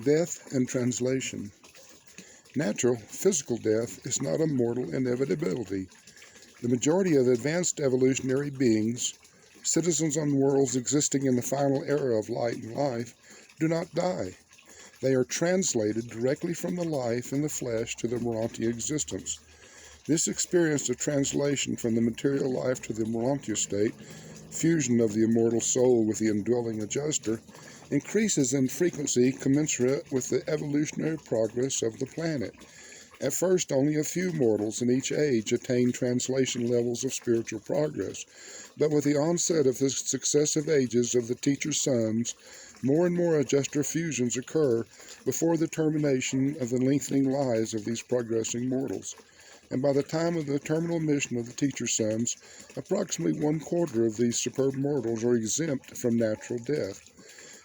Death and translation. Natural, physical death is not a mortal inevitability. The majority of advanced evolutionary beings, citizens on worlds existing in the final era of light and life, do not die. They are translated directly from the life in the flesh to the Urantia existence. This experience of translation from the material life to the Urantia state, fusion of the immortal soul with the indwelling adjuster, increases in frequency commensurate with the evolutionary progress of the planet. At first, only a few mortals in each age attain translation levels of spiritual progress, but with the onset of the successive ages of the teacher's sons, more and more adjuster fusions occur before the termination of the lengthening lives of these progressing mortals. And by the time of the terminal mission of the teacher's sons, approximately 1/4 of these superb mortals are exempt from natural death.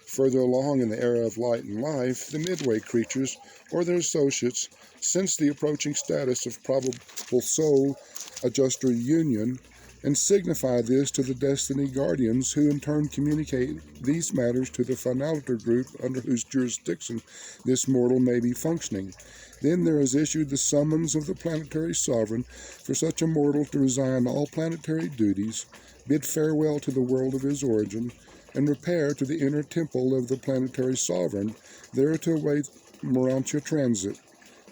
Further along in the era of light and life, the midway creatures, or their associates, sense the approaching status of probable soul adjuster union and signify this to the destiny guardians, who in turn communicate these matters to the finaliter group under whose jurisdiction this mortal may be functioning. Then there is issued the summons of the planetary sovereign for such a mortal to resign all planetary duties, bid farewell to the world of his origin, and repair to the inner temple of the planetary sovereign, there to await Urantia transit,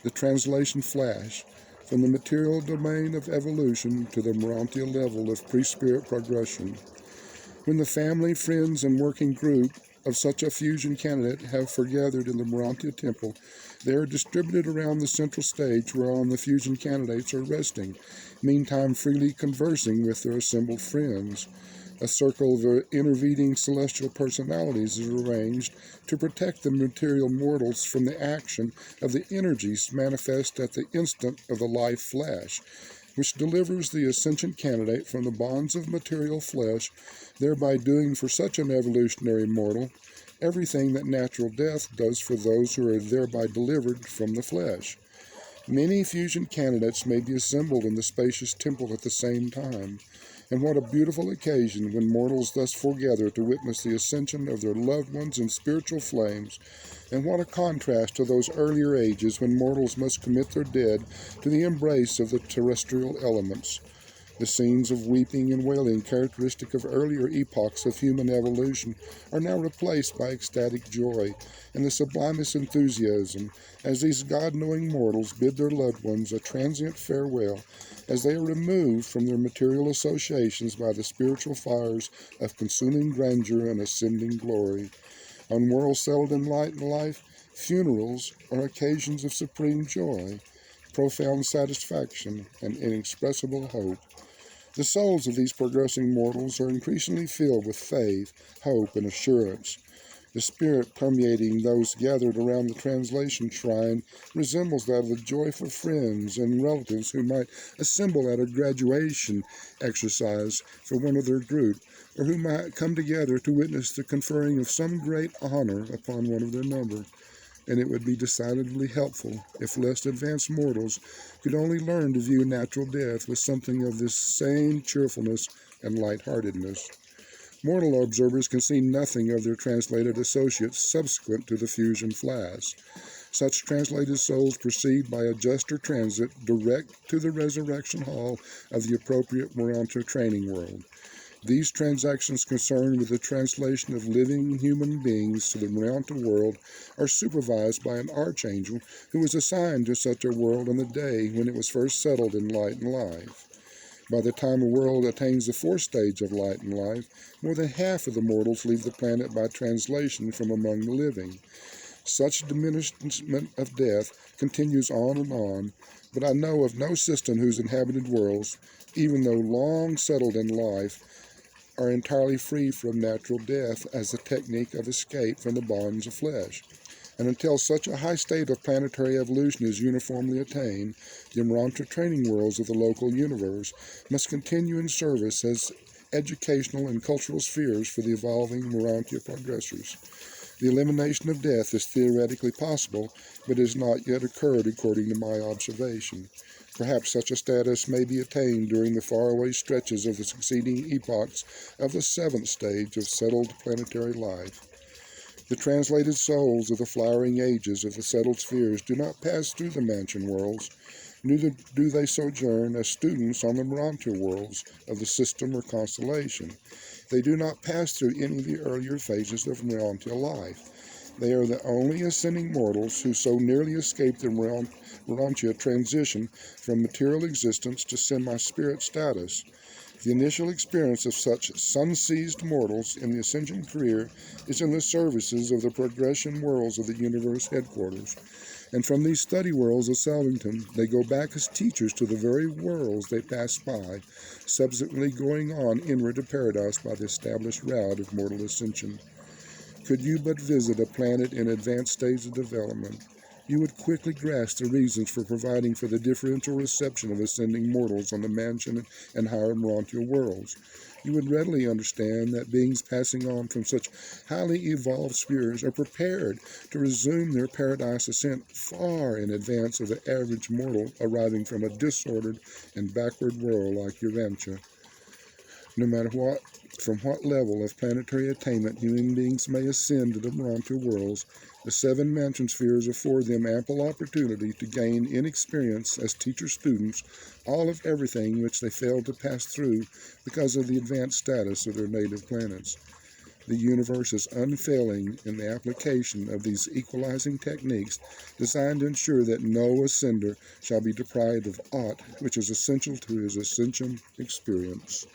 the translation flash, from the material domain of evolution to the Urantia level of pre-spirit progression. When the family, friends, and working group of such a fusion candidate have foregathered in the Urantia temple, they are distributed around the central stage whereon the fusion candidates are resting, meantime freely conversing with their assembled friends. A circle of intervening celestial personalities is arranged to protect the material mortals from the action of the energies manifest at the instant of the life flash, which delivers the ascension candidate from the bonds of material flesh, thereby doing for such an evolutionary mortal everything that natural death does for those who are thereby delivered from the flesh. Many fusion candidates may be assembled in the spacious temple at the same time. And what a beautiful occasion when mortals thus foregather to witness the ascension of their loved ones in spiritual flames, and what a contrast to those earlier ages when mortals must commit their dead to the embrace of the terrestrial elements. The scenes of weeping and wailing characteristic of earlier epochs of human evolution are now replaced by ecstatic joy and the sublimest enthusiasm as these God-knowing mortals bid their loved ones a transient farewell as they are removed from their material associations by the spiritual fires of consuming grandeur and ascending glory. On worlds settled in light and life, funerals are occasions of supreme joy, profound satisfaction, and inexpressible hope. The souls of these progressing mortals are increasingly filled with faith, hope, and assurance. The spirit permeating those gathered around the translation shrine resembles that of the joyful friends and relatives who might assemble at a graduation exercise for one of their group, or who might come together to witness the conferring of some great honor upon one of their number. And it would be decidedly helpful if less advanced mortals could only learn to view natural death with something of this same cheerfulness and lightheartedness. Mortal observers can see nothing of their translated associates subsequent to the fusion flash. Such translated souls proceed by adjuster transit direct to the resurrection hall of the appropriate Urantia training world. These transactions concerned with the translation of living human beings to the Urantia world are supervised by an archangel who was assigned to such a world on the day when it was first settled in light and life. By the time a world attains the fourth stage of light and life, more than half of the mortals leave the planet by translation from among the living. Such diminishment of death continues on, but I know of no system whose inhabited worlds, even though long settled in life, are entirely free from natural death as a technique of escape from the bonds of flesh. And until such a high state of planetary evolution is uniformly attained, the Urantia training worlds of the local universe must continue in service as educational and cultural spheres for the evolving Urantia progressors. The elimination of death is theoretically possible, but has not yet occurred according to my observation. Perhaps such a status may be attained during the faraway stretches of the succeeding epochs of the seventh stage of settled planetary life. The translated souls of the flowering ages of the settled spheres do not pass through the mansion worlds, neither do they sojourn as students on the Urantia worlds of the system or constellation. They do not pass through any of the earlier phases of Urantia life. They are the only ascending mortals who so nearly escape the Urantia transition from material existence to semi-spirit status. The initial experience of such sun-seized mortals in the ascension career is in the services of the progression worlds of the universe headquarters. And from these study worlds of Salvington, they go back as teachers to the very worlds they passed by, subsequently going on inward to paradise by the established route of mortal ascension. Could you but visit a planet in advanced stage of development, you would quickly grasp the reasons for providing for the differential reception of ascending mortals on the mansion and higher Urantia worlds. You would readily understand that beings passing on from such highly evolved spheres are prepared to resume their paradise ascent far in advance of the average mortal arriving from a disordered and backward world like Urantia. No matter from what level of planetary attainment human beings may ascend to the Urantia worlds, the 7 mansion spheres afford them ample opportunity to gain in experience as teacher-students all of everything which they failed to pass through because of the advanced status of their native planets. The universe is unfailing in the application of these equalizing techniques designed to ensure that no ascender shall be deprived of aught which is essential to his ascension experience.